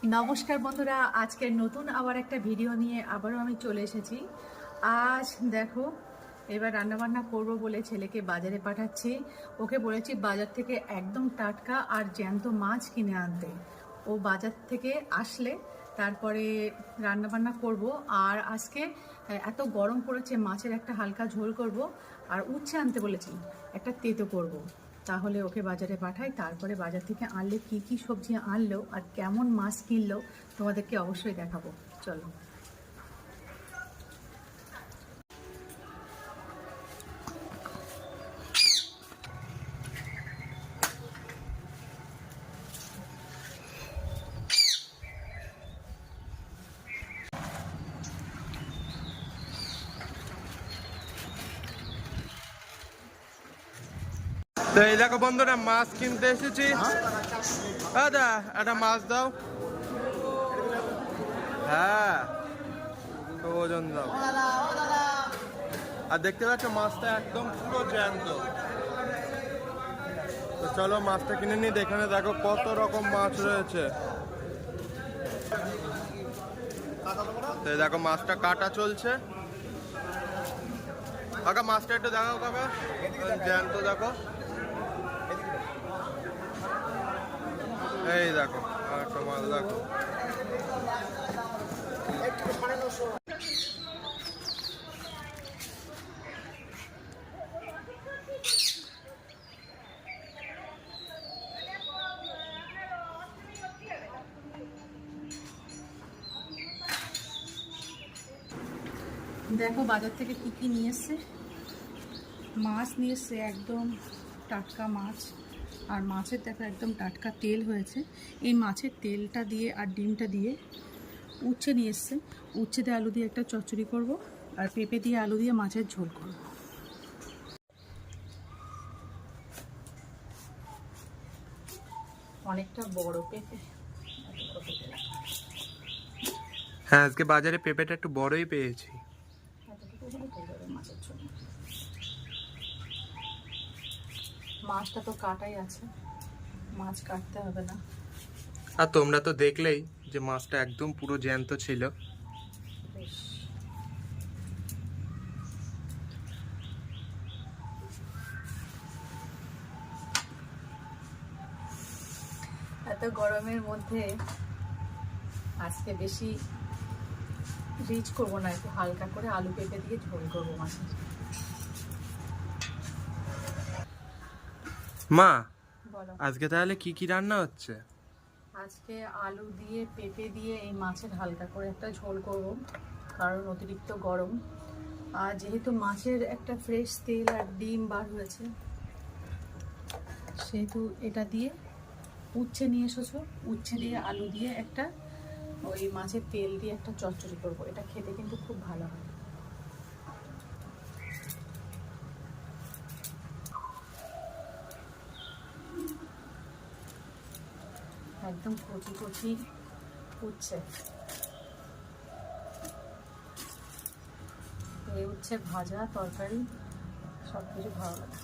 নমস্কার বন্ধুরা, আজকের নতুন আবার একটা ভিডিও নিয়ে আবারও আমি চলে এসেছি। আজ দেখো, এবার রান্নাবান্না করব বলে ছেলেকে বাজারে পাঠাচ্ছি। ওকে বলেছি বাজার থেকে একদম টাটকা আর জ্যান্ত মাছ কিনে আনতে। ও বাজার থেকে আসলে তারপরে রান্নাবান্না করব। আর আজকে এত গরম পড়েছে, মাছের একটা হালকা ঝোল করব আর উচ্ছে আনতে বলেছি, একটা তেতো করব। তাহলে ওকে বাজারে পাঠাই, তারপরে বাজার থেকে আনলে কি কি সবজি আনলো আর কেমন মাছ কিনলো তোমাদেরকে অবশ্যই দেখাবো। চলো। তো এই দেখো বন্ধুরা, মাছ কিনতে এসেছি। দাদা একটা মাছ দাও। হ্যাঁ, তো ওজন দাও। আর দেখতে পাচ্ছ মাছটা একদম পুরো জ্যান্ত। তো চলো মাছটা কিনে নিই। এখানে দেখো কত রকম মাছ রয়েছে। তো এই দেখো মাছটা কাটা চলছে। কাকা মাছটা একটু দেখাও কাকা, জ্যান্ত দেখো। এই দেখো আর একটা মাছ দেখো। দেখো বাজার থেকে কি কি নিয়ে এসছে। মাছ নিয়ে এসছে, একদম টাটকা মাছ। আর মাছের দেখো একদম টাটকা তেল হয়েছে। এই মাছের তেলটা দিয়ে আর ডিমটা দিয়ে উচ্ছে নিয়ে এসছে। উচ্ছে দিয়ে আলু দিয়ে একটা চচ্চড়ি করব, আর পেঁপে দিয়ে আলু দিয়ে মাছের ঝোল করব। অনেকটা বড় পেঁপে। হ্যাঁ, আজকে বাজারে পেঁপেটা একটু বড়ই পেয়েছি। মাছের ঝোল, মাছটা তো কাটাই আছে, মাছ কাটতে হবে না। আর তোমরা তো দেখলেই যে মাছটা একদম পুরো জ্যান্ত ছিল। বেশ, এত গরমের মধ্যে আজকে বেশি রিচ করবো না, একটু হালকা করে আলু পেঁপে দিয়ে ঝোল করবো মাছের। মা, বলো। আজকে তাহলে কি কি রান্না হচ্ছে? আজকে আলু দিয়ে পেঁপে দিয়ে এই মাছের হালকা করে একটা ঝোল করব, কারণ অতিরিক্ত গরম। আর যেহেতু মাছের একটা ফ্রেশ তেল আর ডিম বার হয়েছে, সেহেতু এটা দিয়ে উচ্ছে নিয়ে এসেছো, উচ্ছে দিয়ে আলু দিয়ে একটা ওই মাছের তেল দিয়ে একটা চচ্চড়ি করবো। এটা খেতে কিন্তু খুব ভালো হয়। একদম কচি কচি উচ্ছে। এই উচ্ছে ভাজা তরকারি সব কিছু ভালো লাগে।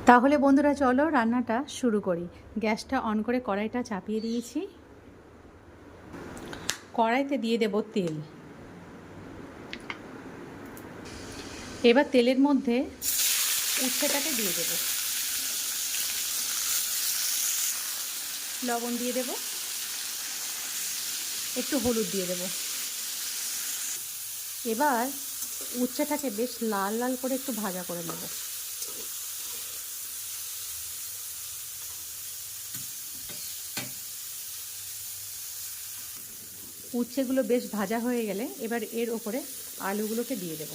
তাহলে বন্ধুরা চলো রান্নাটা শুরু করি। গ্যাসটা অন করে কড়াইটা চাপিয়ে দিয়েছি। কড়াইতে দিয়ে দেব তেল। এবার তেলের মধ্যে উচ্ছেটাকে দিয়ে দেব, লবণ দিয়ে দেব, একটু হলুদ দিয়ে দেব। এবার উচ্ছেটাকে বেশ লাল লাল করে একটু ভাজা করে নেব। উচ্ছেগুলো বেশ ভাজা হয়ে গেলে এবার এর ওপরে আলুগুলোকে দিয়ে দেব।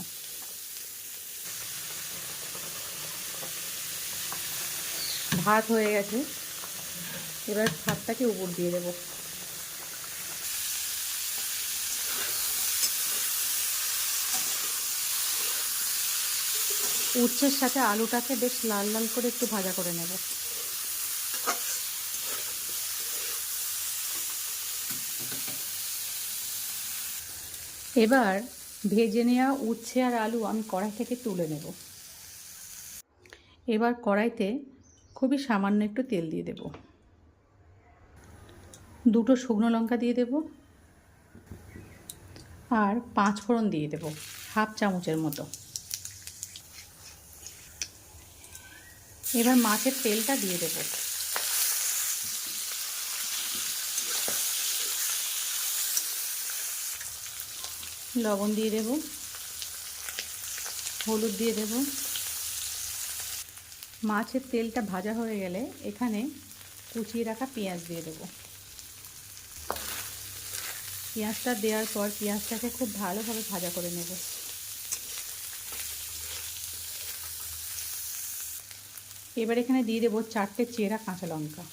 ভাত হয়ে গেছে, এবার ভাতটাকে উপর দিয়ে দেবো। উচ্ছের সাথে আলুটাকে বেশ লাল লাল করে একটু ভাজা করে নেব। এবার ভেজে নেওয়া উচ্ছে আর আলু আমি কড়াই থেকে তুলে নেব। এবার কড়াইতে খুবই সামান্য একটু তেল দিয়ে দেব, দুটো শুকনো লঙ্কা দিয়ে দেব, আর 5 ফোড়ন দিয়ে দেব, হাফ চামচের মতো। এবার মাছের তেলটা দিয়ে দেব। লবণ দিয়ে দেব, হলুদ দিয়ে দেব। মাছের তেলটা ভাজা হয়ে গেলে এখানে কুচিয়ে রাখা পেঁয়াজ দিয়ে দেব। পেঁয়াজটা দেওয়ার পর পেঁয়াজটাকে খুব ভালোভাবে ভাজা করে নেব। এবার এখানে দিয়ে দেব 4টে চেরা কাঁচা লঙ্কা।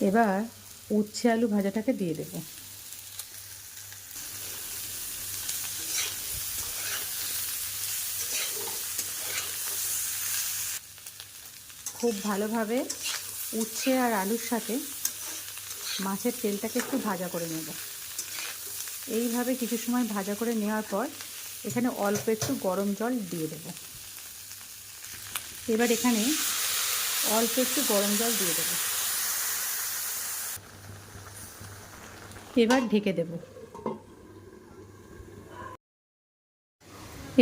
এবার উচ্ছে আলু ভাজাটাকে দিয়ে দেব। খুব ভালোভাবে উচ্ছে আর আলুর সাথে মাছের তেলটাকে একটু ভাজা করে নেব। এইভাবে কিছু সময় ভাজা করে নেওয়ার পর এখানে অল্প একটু গরম জল দিয়ে দেব। এবার এখানে অল্প একটু গরম জল দিয়ে দেব। এবার ঢেকে দেব।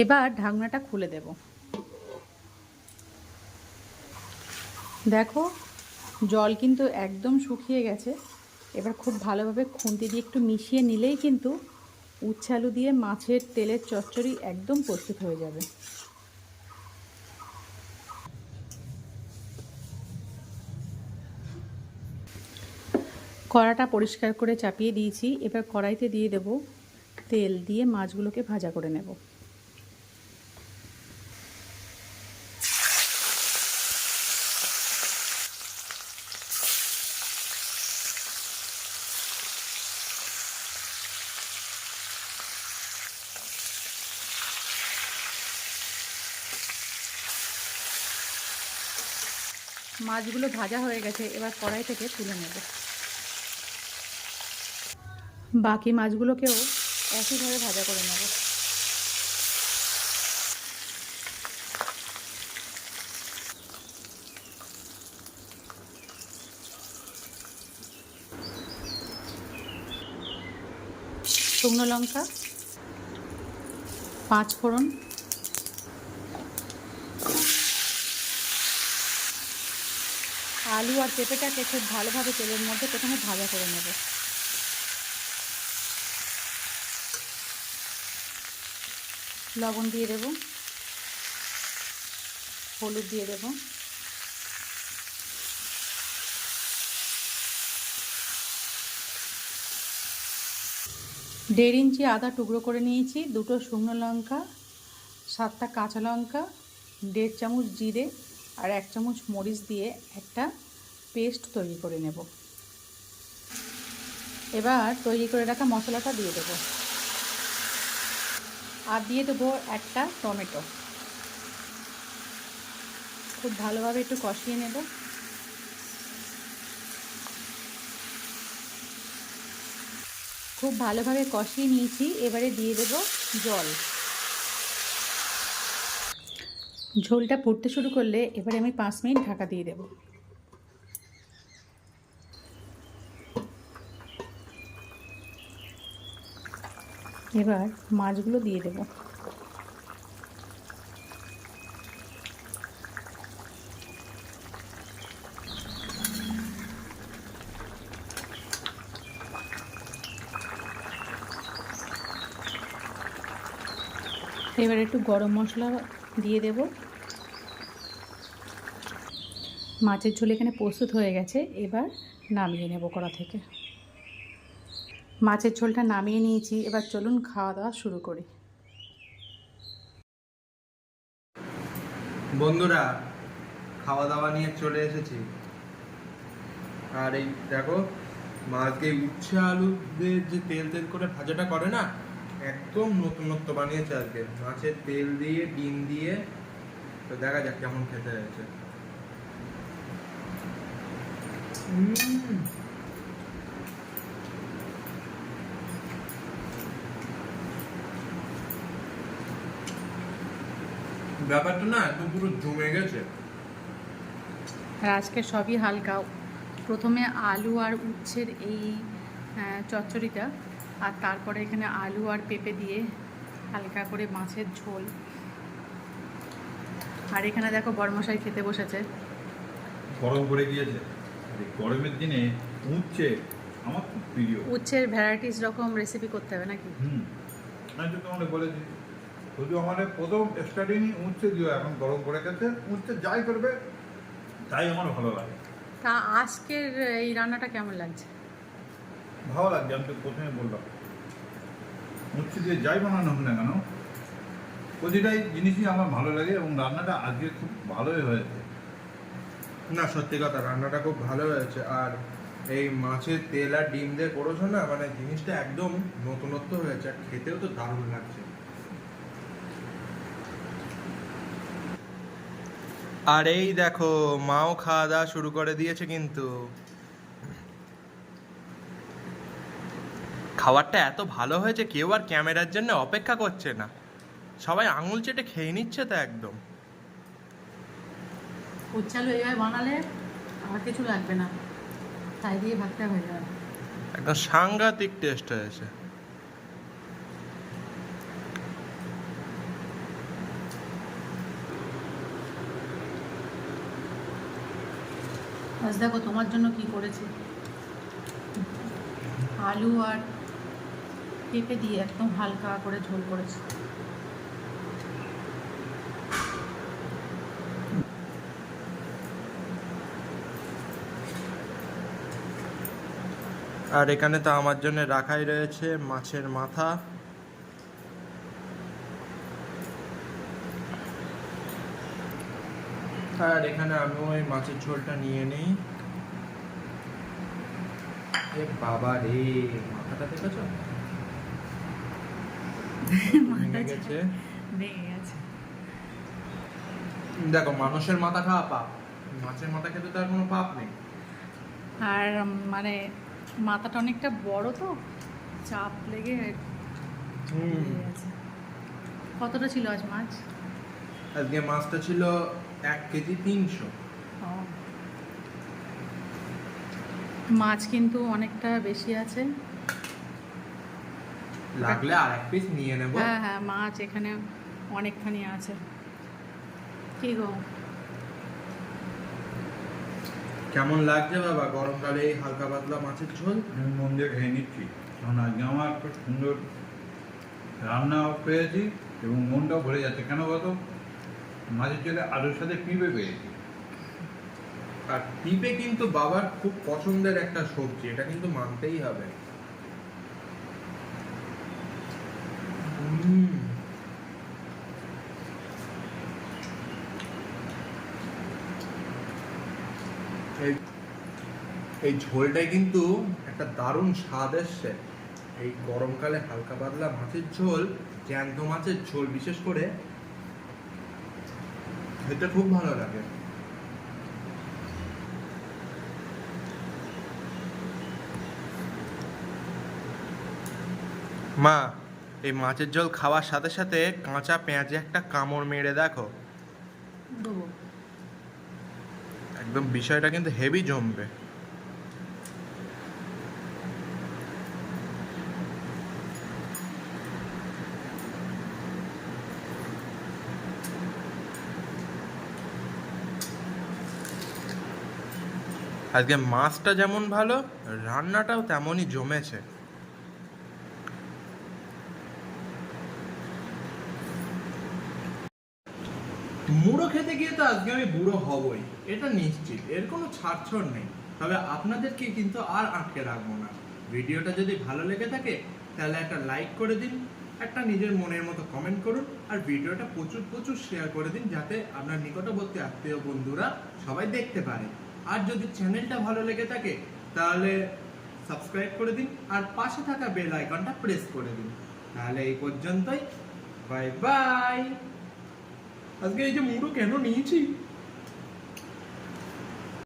এবার ঢাকনাটা খুলে দেব। দেখো জল কিন্তু একদম শুকিয়ে গেছে। এবার খুব ভালোভাবে খুন্তি দিয়ে একটু মিশিয়ে নিলেই কিন্তু উচ্ছে আলু দিয়ে মাছের তেলের চচ্চড়ি একদম প্রস্তুত হয়ে যাবে। কড়াটা পরিষ্কার করে চাপিয়ে দিয়েছি। এবার কড়াইতে দিয়ে দেব তেল, দিয়ে মাছগুলোকে ভাজা করে নেব। মাছগুলো ভাজা হয়ে গেছে, এবার কড়াই থেকে তুলে নেব। বাকি মাছগুলোকেও একইভাবে ভাজা করে নেব। শুকনো লঙ্কা, 5 ফোড়ন, আলু আর পেঁপেটাকে খুব ভালোভাবে তেলের মধ্যে প্রথমে ভাজা করে নেব। লবণ দিয়ে দেব, হলুদ দিয়ে দেব, 1.5 ইঞ্চি আদা টুকরো করে নিয়েছি, দুটো শুকনো লঙ্কা, 7টা কাঁচা লঙ্কা, 1.5 চামচ জিরে আর 1 চামচ মরিচ দিয়ে একটা পেস্ট তৈরি করে নেব। এবার তৈরি করে রাখা মশলাটা দিয়ে দেব, আর দিয়ে দেবো একটা টমেটো। খুব ভালোভাবে একটু কষিয়ে নেব। খুব ভালোভাবে কষিয়ে নিয়েছি। এবারে দিয়ে দেব জল। ঝোলটা ফুটতে শুরু করলে এবারে আমি 5 মিনিট ঢাকা দিয়ে দেব। এবার মাছগুলো দিয়ে দেব। এবার একটু গরম মশলা দিয়ে দেব। মাছের ঝোল এখানে প্রস্তুত হয়ে গেছে। এবার নামিয়ে নেব কড়া থেকে। মাছের ঝোলটা নামিয়ে নিয়েছি। এবার চলুন খাওয়া দাওয়া শুরু করি। বন্ধুরা, খাওয়া দাওয়া নিয়ে চলে এসেছি। আর এই দেখো মাকে উচ্ছে আলু দিয়ে যে তেল তেল করে ভাজাটা করে না, একদম নতুনত্ব বানিয়েছে আজকে। মাছের তেল দিয়ে ডিম দিয়ে, তো দেখা যাক কেমন খেতে হয়েছে। ব্যাপারটা না একদম পুরো জমে গেছে। আর আজকে সবই হালকা। প্রথমে আলু আর উচ্ছের এই চচ্চড়িটা, আর তারপরে এখানে আলু আর পেঁপে দিয়ে হালকা করে মাছের ঝোল। আর এখানে দেখো বড়মশাই খেতে বসেছে। গরম করে গিয়েছে, এই গরমের দিনে উচ্ছে আমার খুব প্রিয়। উচ্ছের ভ্যারাইটিস রকম রেসিপি করতে হবে নাকি? আমি তো তোমাকে বলেছি, শুধু আমাদের প্রথম স্টার্টিংই উচ্ছে দিও। এখন গরম করে গেছে, উচ্ছে যাই করবে তাই আমার ভালো লাগে। তা আজকের এই রান্নাটা কেমন লাগছে? ভালো লাগছে। আমি তো প্রথমে বললাম, উচ্ছে দিয়ে যাই বানানো হোক না কেন, প্রতিটাই জিনিসই আমার ভালো লাগে এবং রান্নাটা আজকে খুব ভালোই হয়েছে। না সত্যি কথা, রান্নাটা খুব ভালো হয়েছে। আর এই মাছের তেল আর ডিম দিয়ে করেছো না, মানে জিনিসটা একদম নতুনত্ব হয়েছে, আর খেতেও তো দারুণ লাগছে। আর এই দেখো মাও খাওয়া দাওয়া শুরু করে দিয়েছে কিন্তু। খাবারটা এত ভালো হয়েছে, কেউ আর ক্যামেরার জন্য অপেক্ষা করছে না, সবাই আঙুল চেটে খেয়ে নিচ্ছে তো একদম। উচ্ছে আলু এইভাবে বানালে আর কিছু লাগবে না, তাই দিয়ে ভাতটা হয়ে যাবে। একদম সাংঘাতিক টেস্ট হয়েছে। আজ দেখো তোমার জন্য কি করেছি, আলু আর পেঁপে দিয়ে একদম হালকা করে ঝোল করেছি। আর এখানে তো আমার জন্য রাখাই রয়েছে মাছের মাথা। আর এখানে আমি ওই মাছের ঝোলটা নিয়ে নেই। এ বাবা রে, মাথাটা দেখেছো? ভেঙে গেছে। ভেঙে গেছে। দেখো মানুষের মাথা খাওয়া পাপ, মাছের মাথা খেতে তো আর কোনো পাপ নেই। আর মানে মাথাটা অনেকটা বড় তো, চাপ লেগে ভেঙে গেছে। কতটা ছিল আজ মাছ? আজকে মাছটা ছিল 1 কেজি 300। ও, মাছ কিন্তু অনেকটা বেশি আছে। লাগলে আর এক পিস নিয়ে নেব। হ্যাঁ হ্যাঁ, মাছ এখানে অনেকখানি আছে। কি গো, কেমন লাগছে বাবা গরমকালে এই হালকা পাতলা মাছের ঝোল? আমি মন দিয়ে খেয়ে নিচ্ছি, কারণ আজকে আমার খুব সুন্দর রান্নাও পেয়েছি এবং মনটাও ভরে যাচ্ছে। কেন বলতো, মাছের ঝোলে আলুর সাথে পিঁপে পেয়েছি। আর পিঁপে কিন্তু বাবার খুব পছন্দের একটা সবজি, এটা কিন্তু মানতেই হবে। এই ঝোলটাই কিন্তু একটা দারুণ স্বাদ এসছে। এই গরমকালে হালকা পাতলা মাছের ঝোল, জ্যান্ত মাছের ঝোল বিশেষ করে খেতে খুব ভালো লাগে। মা, এই মাছের ঝোল খাওয়ার সাথে সাথে কাঁচা পেঁয়াজে একটা কামড় মেরে দেখো, দেবো? একদম বিষয়টা কিন্তু হেভি জমবে। আজকে মাছটা যেমন ভালো, রান্নাটাও তেমনই জমেছে। মুড়ো খেতে গিয়ে তো আজকে আমি বুড়ো হবই, এটা নিশ্চিত, এর কোনো ছাড়ছড় নেই। তবে আপনাদেরকে কিন্তু আর আটকে রাখবো না। ভিডিওটা যদি ভালো লেগে থাকে তাহলে একটা লাইক করে দিন, একটা নিজের মনের মতো কমেন্ট করুন আর ভিডিওটা প্রচুর প্রচুর শেয়ার করে দিন, যাতে আপনার নিকটবর্তী আত্মীয় বন্ধুরা সবাই দেখতে পারে। আর যদি চ্যানেলটা ভালো লেগে থাকে তাহলে সাবস্ক্রাইব করে দিন আর পাশে থাকা বেল আইকনটা প্রেস করে দিন। তাহলে এই পর্যন্তই, বাই বাই। আজকে এই যে মুড়ো কেন নিয়েছি